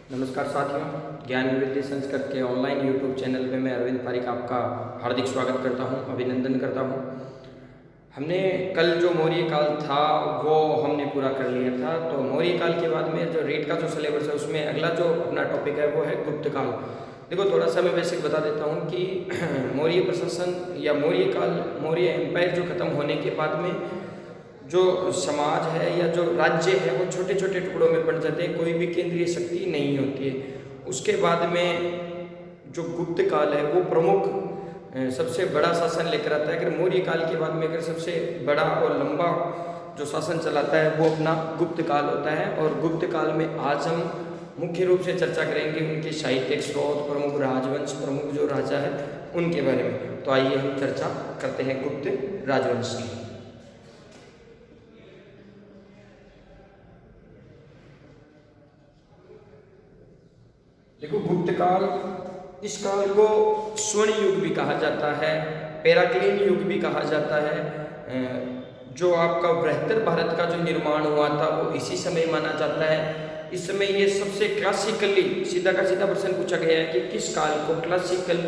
नमस्कार साथियों, ज्ञान विविधि संस्कृत के ऑनलाइन यूट्यूब चैनल पे मैं अरविंद पारिक आपका हार्दिक स्वागत करता हूं, अभिनंदन करता हूं। हमने कल जो मौर्य काल था वो हमने पूरा कर लिया था। तो मौर्य काल के बाद में जो रेट का जो सिलेबस है उसमें अगला जो अपना टॉपिक है वो है गुप्त काल। देखो, थोड़ा सा मैं बेसिक बता देता हूँ कि मौर्य प्रशासन या मौर्य काल, मौर्य एम्पायर जो खत्म होने के बाद में जो समाज है या जो राज्य है वो छोटे छोटे टुकड़ों में बंट जाते हैं, कोई भी केंद्रीय शक्ति नहीं होती है। उसके बाद में जो गुप्त काल है वो प्रमुख सबसे बड़ा शासन लेकर आता है। अगर मौर्य काल के बाद में अगर सबसे बड़ा और लंबा जो शासन चलाता है वो अपना गुप्त काल होता है। और गुप्त काल में आज हम मुख्य रूप से चर्चा करेंगे उनके साहित्यिक स्रोत, प्रमुख राजवंश, प्रमुख जो राजा है उनके बारे में। तो आइए हम चर्चा करते हैं गुप्त राजवंश की। देखो, गुप्त काल, इस काल को स्वर्ण युग भी कहा जाता है, पेराक्लीन युग भी कहा जाता है। जो आपका बृहत्तर भारत का जो निर्माण हुआ था वो इसी समय माना जाता है। इस समय ये सबसे क्लासिकली सीधा का सीधा प्रश्न पूछा गया है कि किस काल को क्लासिकल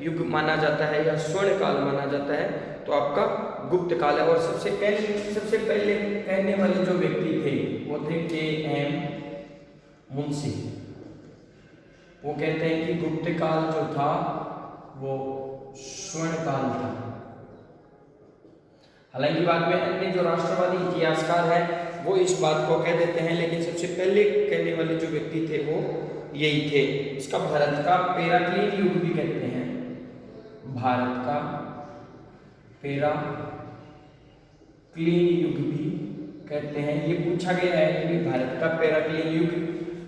युग माना जाता है या स्वर्ण काल माना जाता है, तो आपका गुप्त काल है। और सबसे पहले कहने वाले जो व्यक्ति थे वो थे के.एम. मुंशी। वो कहते हैं कि गुप्त काल जो था वो स्वर्ण काल था। हालांकि बाद में अन्य जो राष्ट्रवादी इतिहासकार है वो इस बात को कह देते हैं, लेकिन सबसे पहले कहने वाले जो व्यक्ति थे वो यही थे। इसका भारत का पेराक्लीन युग भी कहते हैं, भारत का पेराक्लीन युग भी कहते हैं। ये पूछा गया है कि भारत का पेराक्लीन युग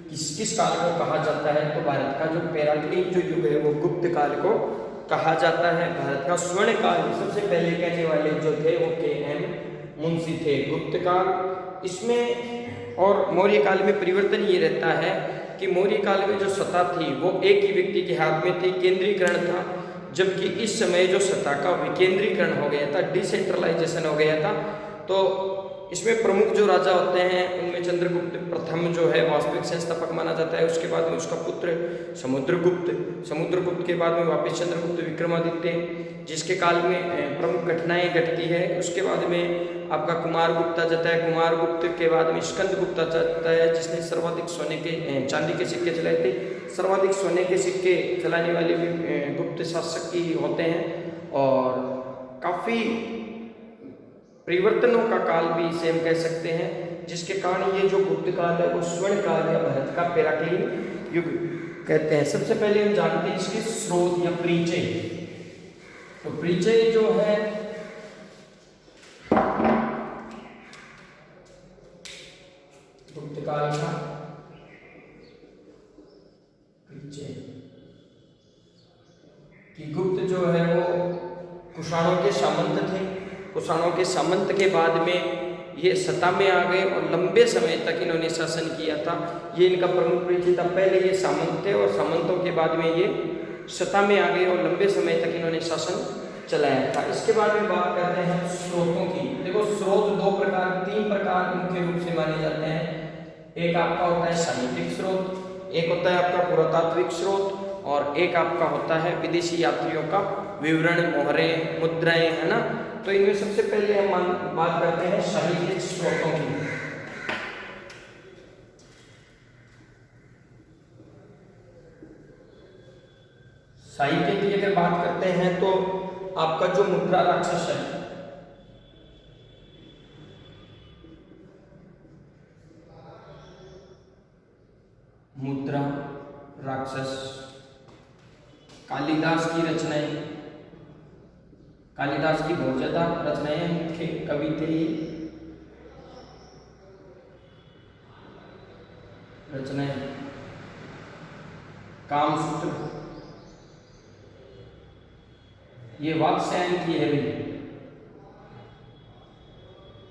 किस काल को कहा जाता है, तो भारत का जो पेराक्लीन जो युग है वो गुप्त काल को कहा जाता है। भारत का स्वर्ण काल सबसे पहले कहने वाले जो थे वो के.एम. मुंशी थे। गुप्त काल इसमें और मौर्य काल में परिवर्तन ये रहता है कि मौर्य काल में जो सत्ता थी वो एक ही व्यक्ति के हाथ में थी, केंद्रीकरण था। जबकि इस समय जो सत्ता का विकेंद्रीकरण हो गया था, डिसेंट्रलाइजेशन हो गया था। तो इसमें प्रमुख जो राजा होते हैं उनमें चंद्रगुप्त प्रथम जो है वास्तविक संस्थापक माना जाता है। उसके बाद में उसका पुत्र समुद्रगुप्त के बाद में वापिस चंद्रगुप्त विक्रमादित्य, जिसके काल में प्रमुख घटनाएं घटती है। उसके बाद में आपका कुमारगुप्त जाता है। कुमारगुप्त के बाद में स्कंदगुप्त जाता है, जिसने सर्वाधिक सोने के चांदी के सिक्के चलाए थे। सर्वाधिक सोने के सिक्के चलाने वाले भी गुप्त शासक ही होते हैं। और काफ़ी परिवर्तनों का काल भी इसे हम कह सकते हैं, जिसके कारण ये जो गुप्त काल है वो स्वर्ण काल या भारत का पेराक्लीन युग कहते हैं। सबसे पहले हम जानते हैं इसके स्रोत या परिचय। तो परिचय जो है गुप्त काल का परिचय कि गुप्त जो है वो कुषाणों के सामंत थे। कुषाणों के सामंत के बाद में ये सत्ता में आ गए और लंबे समय तक इन्होंने शासन किया था। ये इनका प्रमुख परिचय था। पहले ये सामंत थे और सामंतों के बाद में ये सत्ता में आ गए और लंबे समय तक इन्होंने शासन चलाया था। इसके बाद में बात करते हैं स्रोतों की। देखो, स्रोत तीन प्रकार मुख्य रूप से माने जाते हैं। एक आपका होता है साहित्यिक स्रोत, एक होता है आपका पुरातात्विक स्रोत, और एक आपका होता है विदेशी यात्रियों का विवरण, मोहरें, मुद्राएं, है ना। तो इनमें सबसे पहले हम बात करते हैं साहित्यिक स्रोतों की। साहित्य की अगर बात करते हैं तो आपका जो मुद्रा राक्षस है, मुद्रा राक्षस, कालिदास की रचनाएं, कालिदास की बहुत ज्यादा रचनाएं मुख्य कवि थे ये रचनाएं। कामसूत्र ये वात्स्यायन की है,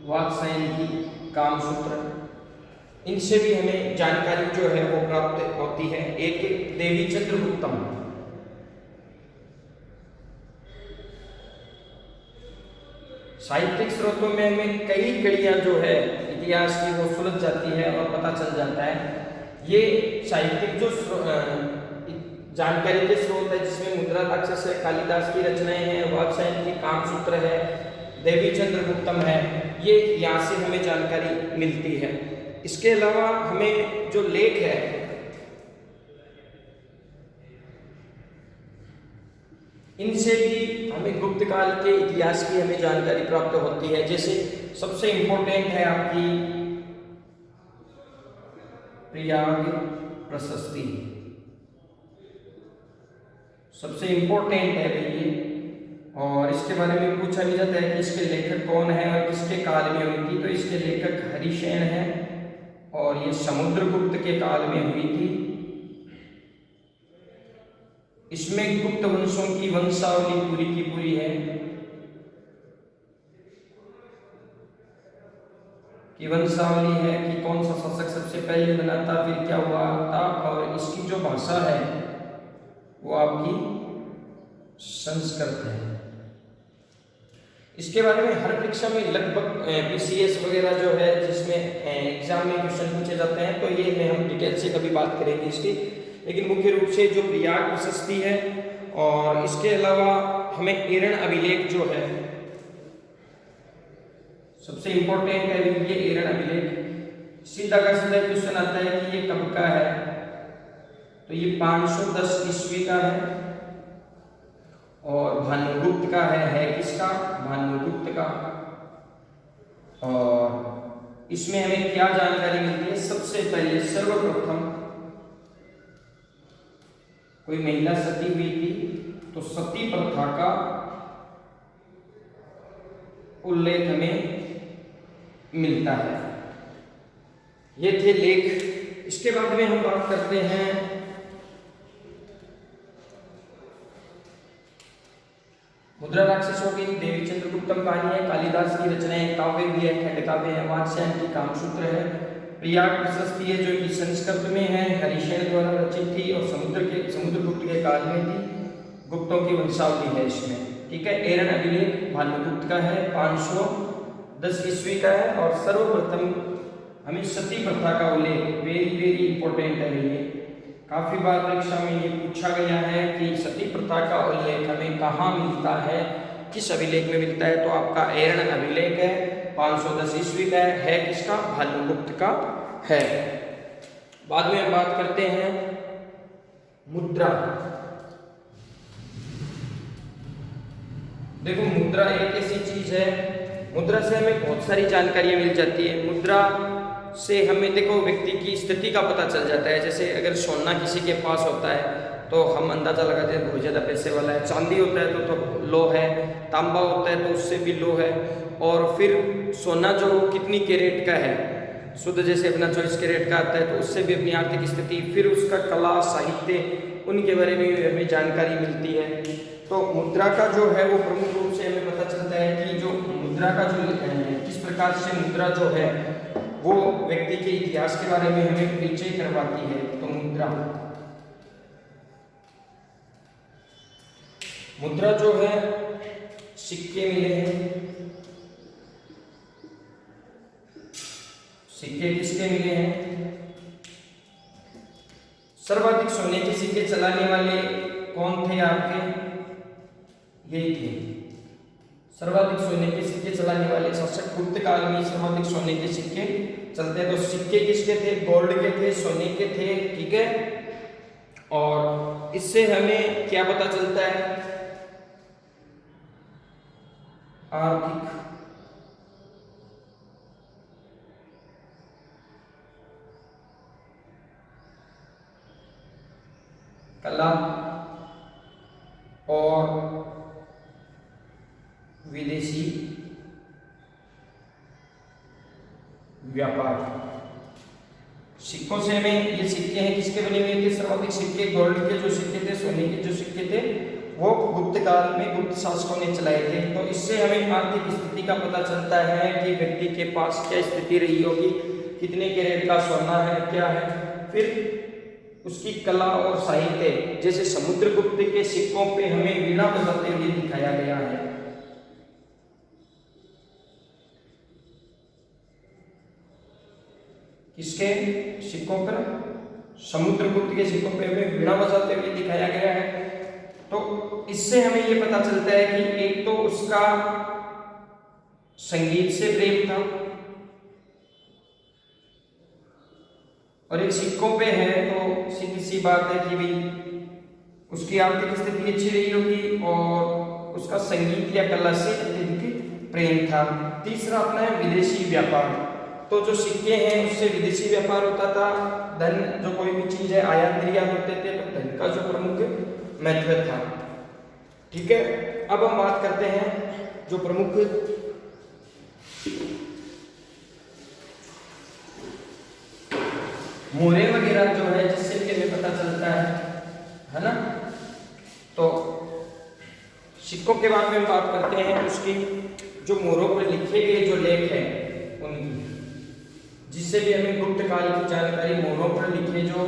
वात्स्यायन की कामसूत्र, इनसे भी हमें जानकारी जो है वो प्राप्त होती है। एक देवी चंद्रगुप्तम, साहित्यिक स्रोतों में हमें कई कड़ियां जो है इतिहास की वो सुलझ जाती है और पता चल जाता है। ये साहित्यिक जो जानकारी के स्रोत है, जिसमें मुद्रा राक्षस है, कालिदास की रचनाएं हैं, वात्स्यायन की कामसूत्र है, देवी चंद्रगुप्तम है, ये यहाँ से हमें जानकारी मिलती है। इसके अलावा हमें जो लेख है, इनसे भी हमें गुप्त काल के इतिहास की हमें जानकारी प्राप्त होती है। जैसे सबसे इंपॉर्टेंट है आपकी प्रयाग प्रशस्ति, सबसे इंपॉर्टेंट है भाई ये, और इसके बारे में पूछा भी जाता है कि इसके लेखक कौन है और किसके काल में हुई थी। तो इसके लेखक हरिसेन है और ये समुद्रगुप्त के काल में हुई थी। इसमें गुप्त वंशों की वंशावली पूरी की पूरी है कि वंशावली है कि कौन सा शासक सबसे पहले बना था, फिर क्या हुआ था, और इसकी जो भाषा है वो आपकी संस्कृत है। इसके बारे में हर परीक्षा में लगभग पीसीएस वगैरह जो है, जिसमें एग्जाम में क्वेश्चन पूछे जाते हैं, तो ये में हम डिटेल से कभी बात करेंगे इसकी। लेकिन मुख्य रूप से जो प्रयाग प्रशस्ति है, और इसके अलावा हमें एरण अभिलेख जो है सबसे इंपॉर्टेंट है, ये एरण अभिलेख। सीधा का सीधा क्वेश्चन आता है कि ये कब का है, तो ये 510 ईस्वी का है, और भानुगुप्त का है किसका, भानुगुप्त का। और इसमें हमें क्या जानकारी मिलती है, सबसे पहले सर्वप्रथम कोई महिला सती हुई थी तो सती प्रथा का उल्लेख हमें मिलता है। ये थे लेख। इसके बाद में हम बात करते हैं मुद्रा राक्षसों की। देवी चंद्रगुप्तम कहानी है, कालिदास की रचनाएं, काव्य भी है, खंडकाव्य है, वात्स्यायन की कामसूत्र है, प्रयाग प्रशस्ति है जो कि संस्कृत में है, हरिसेन द्वारा रचित थी और समुद्रगुप्त के काल में थी। गुप्तों की वंशावली है इसमें, ठीक है। एरण अभिलेख भानुगुप्त का है, 510 ईस्वी का है, और सर्वप्रथम हमें सती प्रथा का उल्लेख, वेरी वेरी इंपॉर्टेंट है ये, काफी बार परीक्षा में ये पूछा गया है कि सती प्रथा का उल्लेख हमें कहाँ मिलता है, किस अभिलेख में मिलता है। तो आपका एरण अभिलेख है, 510 ईस्वी का है किसका, भानुगुप्त का है। बाद में हम बात करते हैं मुद्रा। देखो मुद्रा एक ऐसी चीज है, मुद्रा से हमें बहुत सारी जानकारियां मिल जाती है। मुद्रा से हमें देखो व्यक्ति की स्थिति का पता चल जाता है। जैसे अगर सोना किसी के पास होता है तो हम अंदाजा लगाते हैं बहुत ज़्यादा पैसे वाला है, चांदी होता है तो लो है, तांबा होता है तो उससे भी लो है, और फिर सोना जो कितनी कैरेट का है, शुद्ध जैसे अपना 24 कैरेट का आता है, तो उससे भी अपनी आर्थिक स्थिति, फिर उसका कला साहित्य, उनके बारे में हमें जानकारी मिलती है। तो मुद्रा का जो है वो प्रमुख रूप से हमें पता चलता है कि जो मुद्रा का जो किस प्रकार से मुद्रा जो है वो व्यक्ति के इतिहास के बारे में हमें परिचय करवाती है। तो मुद्रा जो है, सिक्के मिले हैं, सिक्के किसके मिले हैं, सर्वाधिक सोने के सिक्के चलाने वाले कौन थे आपके, यही थे। सर्वाधिक सोने के सिक्के चलाने वाले शासक गुप्त काल में सर्वाधिक सोने के सिक्के चलते हैं। तो सिक्के किसके थे, गोल्ड के थे, सोने के थे, ठीक है। और इससे हमें क्या पता चलता है, आर्थिक कला और विदेशी व्यापार। सिक्कों से हमें, ये सिक्के हैं किसके बने हुए थे, सर्वाधिक सिक्के गोल्ड के जो सिक्के थे, सोने के जो सिक्के थे, वो गुप्त काल में गुप्त शासकों ने चलाए थे। तो इससे हमें आर्थिक स्थिति का पता चलता है कि व्यक्ति के पास क्या स्थिति रही होगी, कितने कैरेट का सोना है, क्या है। फिर उसकी कला और साहित्य, जैसे समुद्रगुप्त के सिक्कों पे हमें वीणा बजाते हुए दिखाया गया है। किसके सिक्कों पर, समुद्रगुप्त के सिक्कों पे हमें वीणा बजाते हुए दिखाया गया है। तो इससे हमें ये पता चलता है कि एक तो उसका संगीत से प्रेम था और एक सिक्कों पे है, तो सीधी सी बात है कि भाई उसकी आर्थिक स्थिति अच्छी रही होगी और उसका संगीत या कला से अत्यधिक प्रेम था। तीसरा अपना है विदेशी व्यापार। तो जो सिक्के हैं उससे विदेशी व्यापार होता था, धन जो कोई भी चीज है आयात निर्यात होते थे, तो धन का जो प्रमुख महत्व था। ठीक है, अब हम बात करते हैं जो प्रमुख मोहरे वगैरह जो है जिससे भी हमें पता चलता है ना। तो सिक्कों के बारे में बात करते हैं, उसकी जो मोहरों पर लिखे गए जो लेख हैं उनकी, जिससे भी हमें गुप्त काल की जानकारी मोहरों पर लिखे जो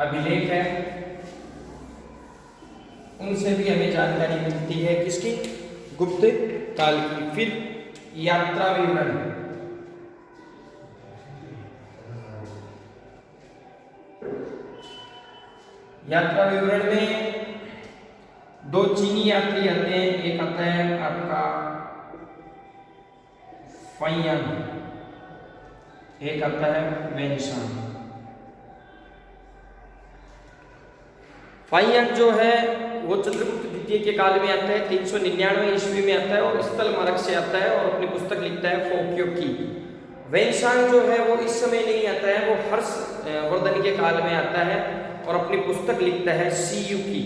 अभिलेख है उनसे भी हमें जानकारी मिलती है, किसकी, गुप्त काल की। फिर यात्रा विवरण, यात्रा विवरण में दो चीनी यात्री आते हैं, एक आता है आपका फाइयान, एक आता है वेनशान। फाइयान जो है वो चंद्रगुप्त द्वितीय के काल में आता है, 399 ईस्वी में आता है और स्थल मार्ग से आता है और अपनी पुस्तक लिखता है फोक्यो की। वेनशान जो है वो इस समय नहीं आता है, वो हर्षवर्धन के काल में आता है और अपनी पुस्तक लिखता है सीयू की,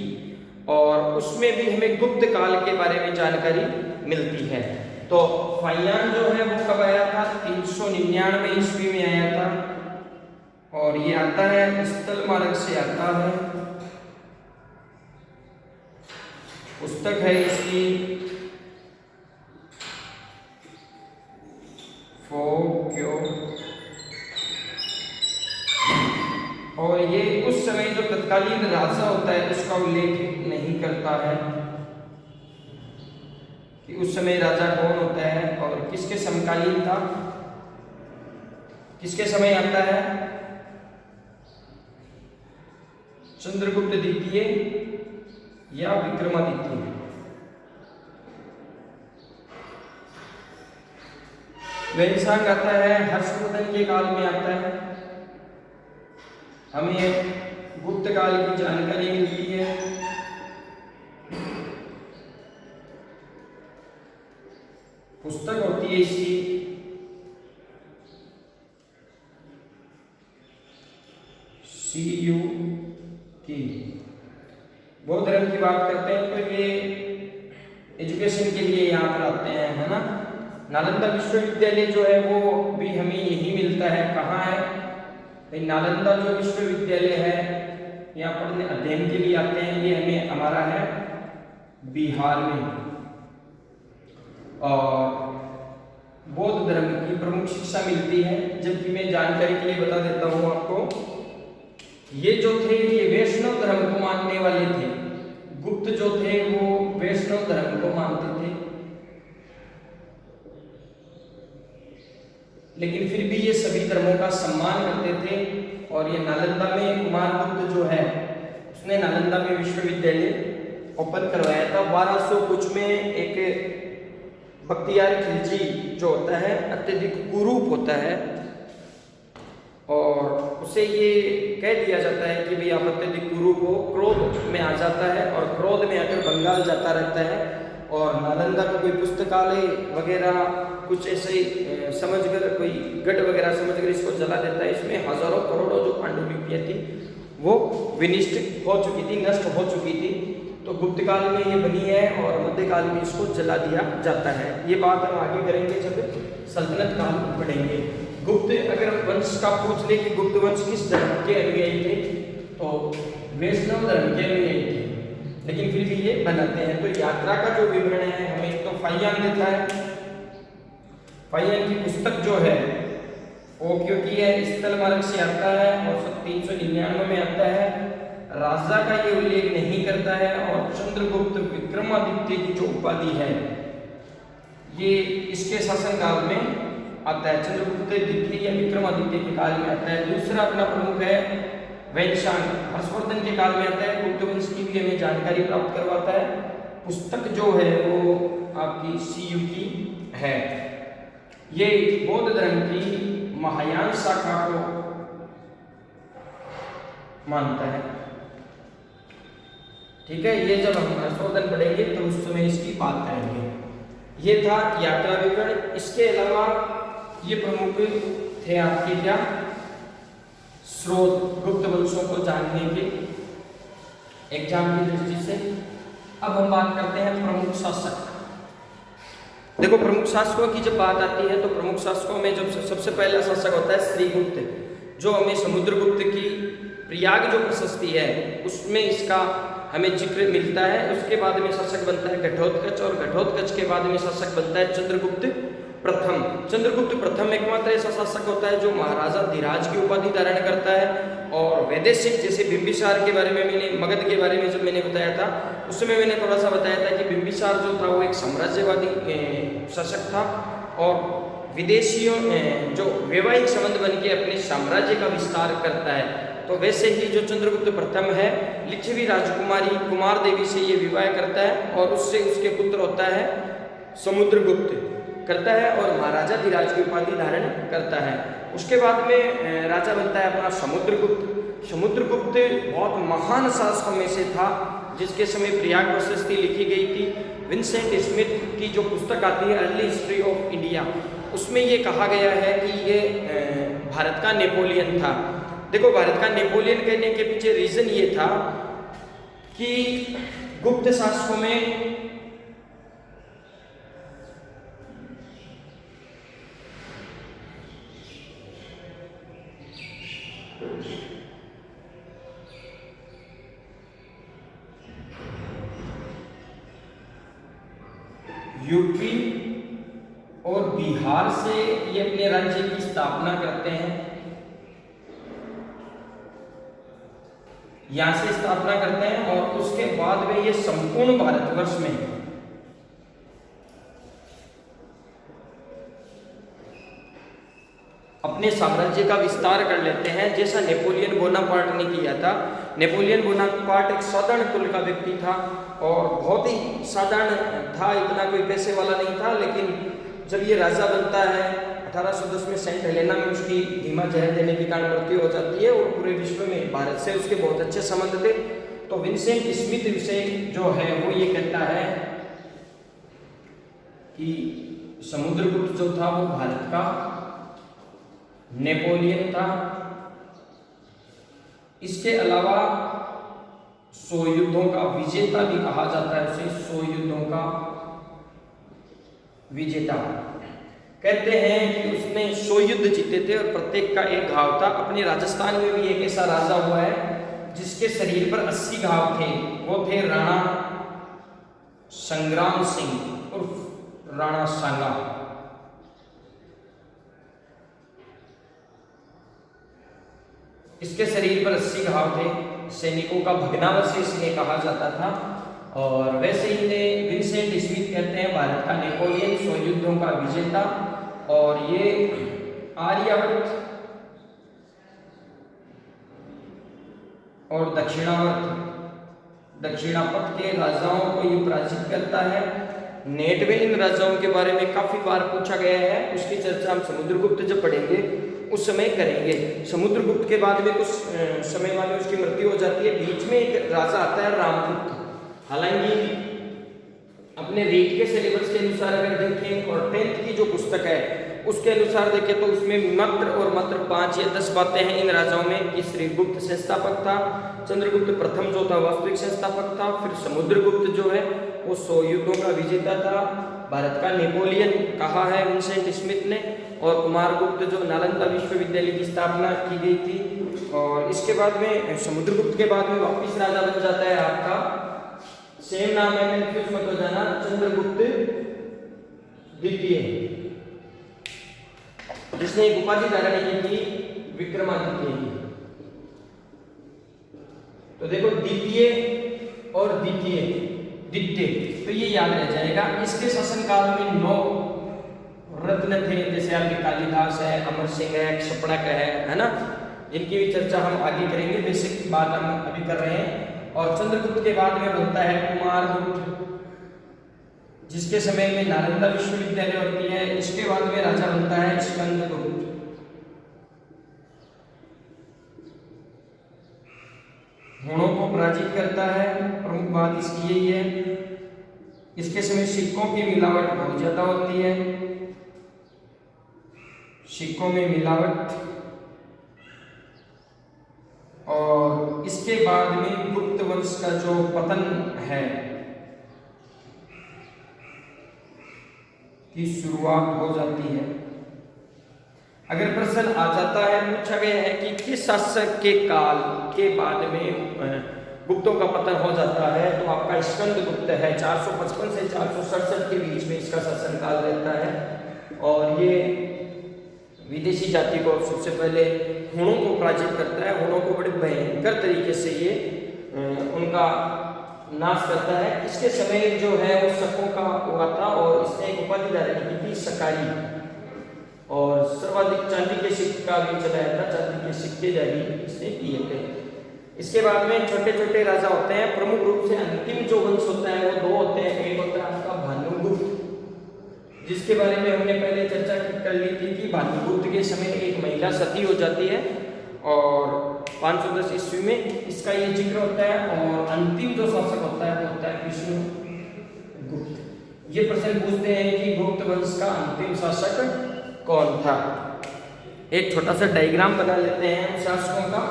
और उसमें भी हमें गुप्त काल के बारे में जानकारी मिलती है। तो फाइयान जो है वो कब आया था, 399 ईस्वी में आया था और ये आता है स्थल मार्ग से आता है। पुस्तक है इसकी फोक्यो, और ये उस समय जो तत्कालीन राजा होता है उसका उल्लेख नहीं करता है कि उस समय राजा कौन होता है और किसके समकालीन था, किसके समय आता है, चंद्रगुप्त द्वितीय या विक्रमादित्य। वेनशान आता है हर्षवर्धन के काल में आता है। हमें गुप्त काल की जानकारी मिलती है। पुस्तक होती है इसकी सीयू की। बौद्ध धर्म की बात करते हैं तो ये एजुकेशन के लिए यहाँ पर आते हैं, है ना। नालंदा विश्वविद्यालय जो है वो भी हमें यही मिलता है। कहाँ है नालंदा जो विश्वविद्यालय है, यहाँ पढ़ने अध्ययन के लिए आते हैं। ये हमें हमारा है बिहार में। और बौद्ध धर्म की प्रमुख शिक्षा मिलती है, जबकि मैं जानकारी के लिए बता देता हूँ आपको, ये जो थे ये वैष्णव धर्म को मानने वाले थे। गुप्त जो थे वो वैष्णव धर्म को मानते थे, लेकिन फिर भी ये सभी धर्मों का सम्मान करते थे। और ये नालंदा में कुमारगुप्त जो है उसने नालंदा में विश्वविद्यालय ओपन करवाया था 1200 कुछ में। एक बख्तियार खिलजी जो होता है अत्यधिक कुरूप होता है और उसे ये कह दिया जाता है कि भाई आप अत्यधिक कुरूप हो, क्रोध में आ जाता है और क्रोध में आकर बंगाल जाता रहता है। और नालंदा का कोई पुस्तकालय वगैरह कुछ ऐसे समझकर कोई गढ़ वगैरह समझकर इसको जला देता है। इसमें हजारों करोड़ों जो पांडुलिपियां थी वो विनिष्ट हो चुकी थी, नष्ट हो चुकी थी। तो गुप्त काल में ये बनी है और मध्यकाल में इसको जला दिया जाता है। ये बात हम आगे करेंगे जब सल्तनत काल पढ़ेंगे। गुप्त अगर वंश का पूछ ले कि गुप्त वंश किस धर्म के अनुयायी थे, तो वैष्णव धर्म के अनुयायी थे, लेकिन फिर भी ये बनाते हैं। तो यात्रा का जो विवरण है हमें तो फाइयान देता है। फाइयान की पुस्तक जो है वो क्योंकि है स्थल मार्ग से आता है और 399 में आता है। राजा का ये उल्लेख नहीं करता है और चंद्रगुप्त विक्रमादित्य की जो उपाधि है ये इसके शासनकाल में आता है, चंद्रगुप्त द्वितीय या विक्रमादित्य के काल में आता है। दूसरा अपना प्रमुख है वैनशांग, हर्षवर्धन के काल में आता है। गुप्त वंश की भी हमें जानकारी प्राप्त करवाता है। पुस्तक जो है वो आपकी सीयू की है। ये बौद्ध धर्म की महायान शाखा को मानता है। ठीक है, ये जब हम हर्षवर्धन पढ़ेंगे तो उस समय इसकी बात करेंगे। ये था यात्रा विवरण। इसके अलावा ये प्रमुख थे आपके क्या स्रोत गुप्त वंशों को जानने के एग्जाम की दृष्टि से। अब हम बात करते हैं प्रमुख शासक। देखो, प्रमुख शासकों की जब बात आती है तो प्रमुख शासकों में जब सबसे पहला शासक होता है श्रीगुप्त, जो हमें समुद्रगुप्त की प्रयाग जो प्रशस्ति है उसमें इसका हमें जिक्र मिलता है। उसके बाद में शासक बनता है घटोत्कच, और घटोत्कच के बाद में शासक बनता है चंद्रगुप्त प्रथम। चंद्रगुप्त प्रथम एकमात्र ऐसा शासक होता है जो महाराजा धीराज की उपाधि धारण करता है। और वैदेशिक जैसे बिंबिसार के बारे में मैंने, मगध के बारे में जब मैंने बताया था उस समय मैंने थोड़ा सा बताया था कि बिंबिसार जो था वो एक साम्राज्यवादी शासक था और विदेशियों जो वैवाहिक संबंध बन के अपने साम्राज्य का विस्तार करता है। तो वैसे ही जो चंद्रगुप्त प्रथम है लिच्छवी राजकुमारी कुमार देवी से ये विवाह करता है और उससे उसके पुत्र होता है समुद्रगुप्त करता है और महाराजा धीराज की उपाधि धारण करता है। उसके बाद में राजा बनता है अपना समुद्रगुप्त। समुद्रगुप्त बहुत महान शासकों में से था जिसके समय प्रयाग प्रशस्ति लिखी गई थी। विंसेंट स्मिथ की जो पुस्तक आती है अर्ली हिस्ट्री ऑफ इंडिया, उसमें ये कहा गया है कि ये भारत का नेपोलियन था। देखो, भारत का नेपोलियन कहने के पीछे रीजन ये था कि गुप्त शासकों में यूपी और बिहार से ये अपने राज्य की स्थापना करते हैं, यहां से स्थापना करते हैं और उसके बाद में ये संपूर्ण भारतवर्ष में अपने साम्राज्य का विस्तार कर लेते हैं, जैसा नेपोलियन बोनापार्ट ने किया था। नेपोलियन बोनापार्ट एक साधारण कुल का व्यक्ति था और बहुत ही साधारण था, इतना कोई पैसे वाला नहीं था। लेकिन जब ये राजा बनता है 1810 में सेंट हेलेना में उसकी धीमा जहर देने के कारण मृत्यु हो जाती है और पूरे विश्व में भारत से उसके बहुत अच्छे संबंध थे। तो विंसेंट स्मिथ से जो है वो ये कहता है कि समुद्रगुप्त जो था वो भारत का नेपोलियन था। इसके अलावा 100 युद्धों का विजेता भी कहा जाता है उसे, 100 युद्धों का विजेता। कहते हैं कि उसने 100 युद्ध जीते थे और प्रत्येक का एक घाव था। अपने राजस्थान में भी एक ऐसा राजा हुआ है जिसके शरीर पर 80 घाव थे, वो थे राणा संग्राम सिंह उर्फ राणा सांगा। इसके शरीर पर 80 घाव थे, सैनिकों का भग्नावशेष इन्हें कहा जाता था। और वैसे ही इन्हें विंसेंट स्मिथ कहते हैं भारत का नेपोलियन, 100 युद्धों का विजेता। और ये आर्यावर्त और दक्षिणापथ के राजाओं को ये पराजित करता है। नेटवे इन राजाओं के बारे में काफी बार पूछा गया है, उसकी चर्चा हम समुद्रगुप्त जब पढ़ेंगे उस समय करेंगे। समुद्रगुप्त के बाद में कुछ समय बाद में उसकी मृत्यु हो जाती है। बीच में एक राजा आता है रामगुप्त। हालांकि अपने रीट के सिलेबस के अनुसार अगर देखें और 10th की जो पुस्तक है उसके अनुसार देखें तो उसमें मात्र 5 या 10 बातें हैं इन राजाओं में कि श्रीगुप्त संस्थापक था, चंद्रगुप्त प्रथम जो था वास्तविक संस्थापक था, फिर समुद्रगुप्त जो है वो 100 युद्धों का विजेता था, भारत का नेपोलियन कहा है विंसेंट स्मिथ ने, और कुमारगुप्त जो नालंदा विश्वविद्यालय की स्थापना की गई थी। और इसके बाद में समुद्रगुप्त के बाद में वापिस राजा बन जाता है आपका, सेम नाम है, कंफ्यूज मत हो जाना, चंद्रगुप्त द्वितीय, जिसने एक उपाधि धारण की थी विक्रमादित्य की। तो देखो द्वितीय और द्वितीय तो ये याद रह जाएगा। इसके शासनकाल में 9 रत्न थे, जैसे आपके कालिदास है, अमर सिंह है, क्षपणक है ना, इनकी भी चर्चा हम आगे करेंगे। बेसिक बात हम अभी कर रहे हैं। और चंद्रगुप्त के बाद में बनता है कुमारगुप्त, जिसके समय में नालंदा विश्वविद्यालय होती है। इसके बाद में राजा बनता है स्कंदगुप्त। हुणों को पराजित करता है, प्रमुख बात इसकी यही है। इसके समय सिक्कों की मिलावट बहुत ज्यादा होती है, सिक्कों में मिलावट। और इसके बाद में गुप्त वंश का जो पतन है की शुरुआत हो जाती है। अगर प्रश्न आ जाता है, पूछा गया है कि किस शासक के काल के बाद में गुप्तों का पतन हो जाता है, तो आपका स्कंदगुप्त है। 455 से 467 के बीच में इसका शासनकाल रहता है। और ये विदेशी जाति को सबसे पहले हुणों को पराजित करता है। हुणों को बड़े भयंकर तरीके से ये उनका नाश करता है। इसके समय जो है वो शकों का हुआ था, और इसने एक उपाधि धारण की थी सकारी, और सर्वाधिक चांदी के सिक्का भी चलाया था, चांदी के सिक्के जारी इसने किए थे। इसके बाद में छोटे छोटे राजा होते हैं। प्रमुख रूप से अंतिम जो वंश होता है वो दो होते हैं। एक होता है आपका भानुगुप्त, जिसके बारे में हमने पहले चर्चा कर ली थी कि भानुगुप्त के समय एक महिला सती हो जाती है, और 510 ईस्वी में इसका ये जिक्र होता है। और अंतिम जो शासक होता है वो होता है विष्णुगुप्त। ये प्रश्न पूछते हैं कि गुप्त वंश का अंतिम शासक कौन था। एक छोटा सा डायग्राम बना लेते हैं शासकों का,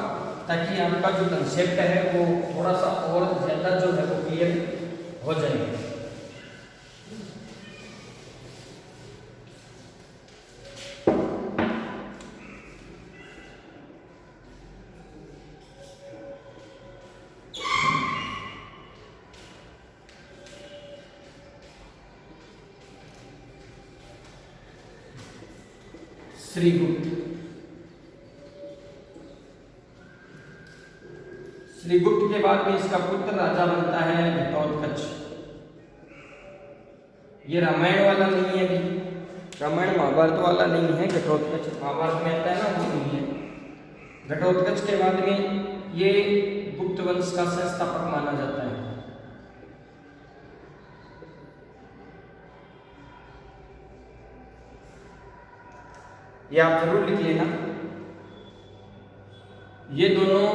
ताकि आपका जो कंसेप्ट है वो थोड़ा सा और ज्यादा जो है वो क्लियर हो जाए। श्रीगुप्त के बाद में इसका पुत्र राजा बनता है घटोत्कच। ये रामायण वाला नहीं है, रामायण महाभारत वाला नहीं है। घटोत्कच महाभारत में आता है ना, वो नहीं है। घटोत्कच के बाद में ये गुप्त वंश का संस्थापक माना जाता है। ये आप जरूर लिख लेना। ये दोनों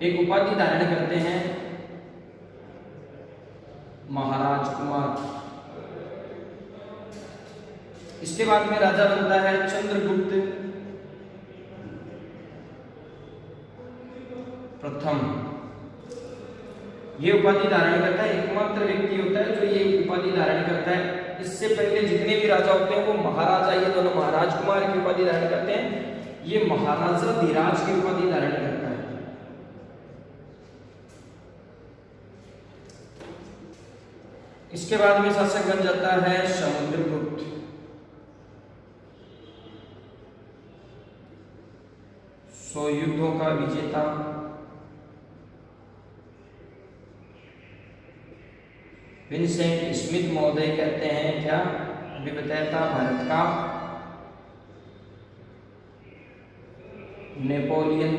एक उपाधि धारण करते हैं, महाराज कुमार। इसके बाद में राजा बनता है चंद्रगुप्त प्रथम। ये उपाधि धारण करता है, एकमात्र व्यक्ति होता है जो ये उपाधि धारण करता है। इससे पहले जितने भी राजा होते हैं वो महाराजा, ये दोनों महाराज कुमार की उपाधि धारण करते हैं। ये महाराजा धीराज की उपाधि धारण करता है। इसके बाद में शासक बन जाता है समुद्रगुप्त। सौ युद्धों का विजेता। विंसेंट स्मिथ महोदय कहते हैं, क्या अभी बताया था, भारत का नेपोलियन।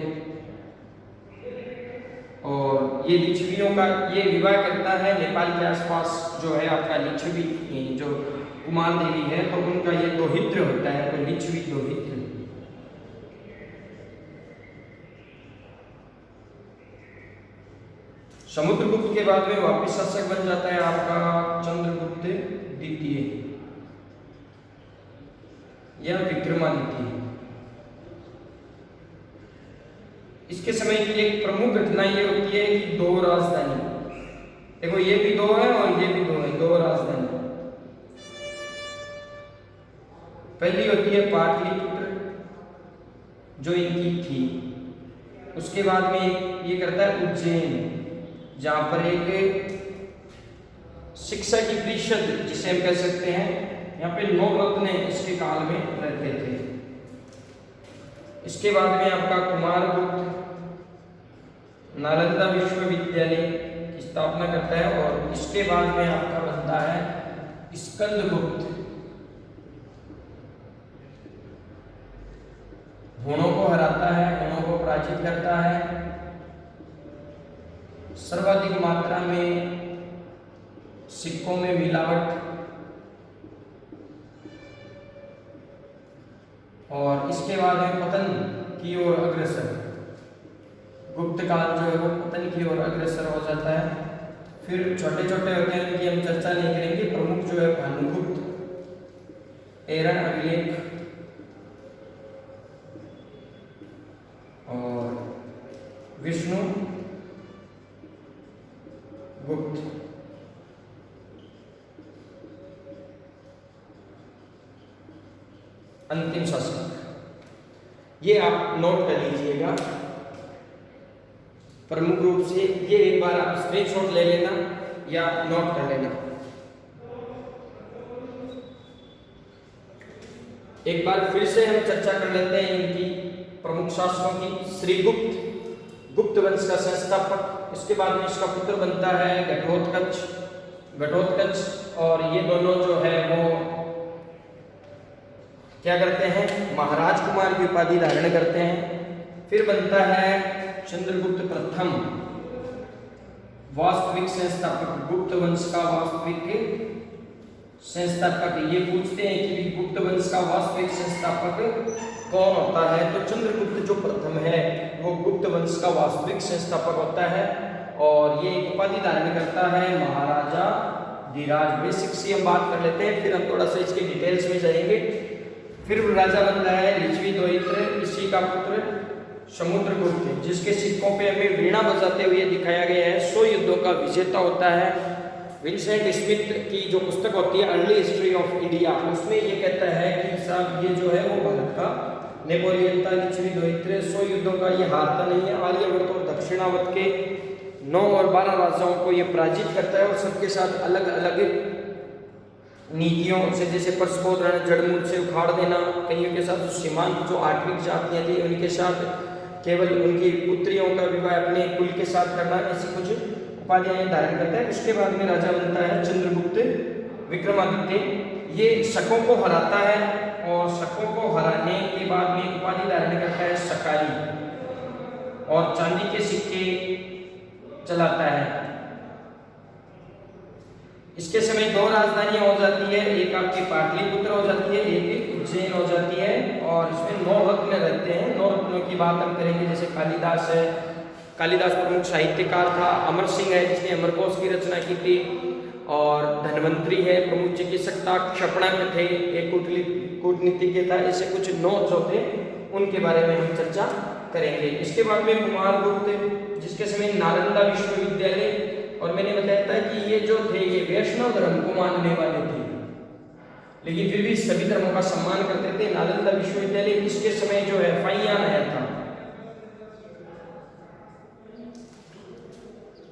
और ये लिच्छवियों का ये विवाह करता है नेपाल के आसपास जो है आपका लिच्छवी जो कुमार देवी है, तो उनका ये दोहित्र होता है, तो लिच्छवी दोहित्र। समुद्रगुप्त के बाद में वापिस शासक बन जाता है आपका चंद्रगुप्त द्वितीय या विक्रमादित्य। इसके समय की एक प्रमुख घटना ये होती है कि दो राजधानी, देखो ये भी दो है और ये भी दो है, दो राजधानी। पहली होती है पाटलिपुत्र जो इनकी थी। उसके बाद में ये करता है उज्जैन, जहां पर एक शिक्षा की परिषद जिसे हम कह सकते हैं, यहाँ पे 9 रत्न इसके काल में रहते थे। इसके बाद में आपका कुमारगुप्त नालंदा विश्वविद्यालय की स्थापना करता है, और इसके बाद में आपका बनता है स्कंदगुप्त हुणों को हराता है, हुणों को पराजित करता है, सर्वाधिक मात्रा में सिक्कों में मिलावट, और इसके बाद में पतन की ओर अग्रसर। गुप्त काल जो है वो पतन की ओर अग्रसर हो जाता है। फिर छोटे छोटे होते हैं उनकी हम चर्चा नहीं करेंगे। प्रमुख जो है भानुगुप्त, एरन अभिलेख और विष्णु गुप्त। अंतिम शासक, ये आप नोट कर लीजिएगा प्रमुख रूप से। ये एक बार आप स्क्रीनशॉट ले लेना या नोट कर लेना। एक बार फिर से हम चर्चा कर लेते हैं इनकी प्रमुख शासकों की। श्रीगुप्त, गुप्त वंश का संस्थापक। इसके बाद में इसका पुत्र बनता है घटोत्कच, और ये दोनों जो है वो क्या करते हैं, महाराज कुमार की उपाधि धारण करते हैं। फिर बनता है चंद्रगुप्त प्रथम, वास्तविक संस्थापक, गुप्त वंश का वास्तविक संस्थापक। ये पूछते हैं कि गुप्त वंश का वास्तविक संस्थापक कौन होता है, तो चंद्रगुप्त जो प्रथम है वो गुप्त वंश का वास्तविक संस्थापक होता है, और ये उपाधि धारण करता है महाराजा धीराज। बेसिक सी हम बात कर लेते हैं, फिर हम थोड़ा सा इसके डिटेल्स में जाएंगे। फिर राजा बनता है लिच्छवी द्वैत्र, इसी का पुत्र समुद्रगुप्त, जिसके सिक्कों पे हमें वीणा बजाते हुए दिखाया गया है। 100 युद्धों का विजेता होता है। विंसेंट स्मिथ की जो पुस्तक होती है अर्ली हिस्ट्री ऑफ इंडिया, उसमें ये कहता है कि साहब ये जो है वो भारत का नेपोलियन था। लिच्छवी द्वैत्र 100 युद्धों का ये हारता नहीं है। आर्यवर्त और दक्षिणावर्त के 9 और 12 राजाओं को ये पराजित करता है, और सबके साथ अलग अलग नीतियों से, जैसे परस्पोधरण, जड़मूल से उखाड़ देना, कईयों के साथ सीमांत जो आठवीं जातियां थी उनके साथ केवल उनकी पुत्रियों का विवाह अपने कुल के साथ करना, ऐसी कुछ उपाधियां धारण करता है। उसके बाद में राजा बनता है चंद्रगुप्त विक्रमादित्य। ये शकों को हराता है, और शकों को हराने के बाद में उपाधि धारण करता है शकारी, और चांदी के सिक्के चलाता है। इसके समय 2 राजधानियां हो जाती है, एक आपकी पाटलिपुत्र हो जाती है, एक उज्जैन हो जाती है, और इसमें 9 रत्न रहते हैं। 9 रत्नों की बात हम करेंगे, जैसे कालिदास है, कालिदास प्रमुख साहित्यकार था। अमर सिंह है जिसने अमरकोश की रचना की थी, और धन्वंतरी है प्रमुख चिकित्सक था। क्षपणक थे, एक कूटनीतिज्ञ था। ऐसे कुछ 9 जो थे उनके बारे में हम चर्चा करेंगे। इसके बाद में कुमारगुप्त, जिसके समय नालंदा विश्वविद्यालय, और मैंने बताया था कि ये जो थे ये वैष्णव धर्म को मानने वाले थे, लेकिन फिर भी सभी धर्मों का सम्मान करते थे। नालंदा विश्वविद्यालय इसके समय जो है फाइयान आया था।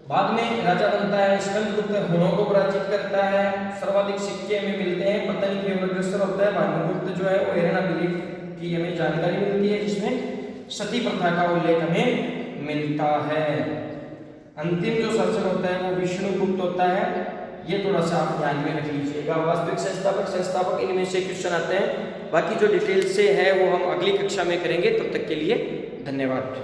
बाद में राजा बनता है स्कंदगुप्त, हुणों को पराजित करता है, सर्वाधिक सिक्के में मिलते हैं, पतन की ओर अग्रसर होता है। भानुगुप्त जो है वो एरन अभिलेख की हमें जानकारी मिलती है, जिसमें सती प्रथा का उल्लेख हमें मिलता है। अंतिम जो शासक होता है वो विष्णुगुप्त होता है। ये थोड़ा सा आप ध्यान में रख लीजिएगा। वास्तविक संस्थापक इनमें से क्वेश्चन आते हैं। बाकी जो डिटेल से है वो हम अगली कक्षा में करेंगे। तब तक के लिए धन्यवाद।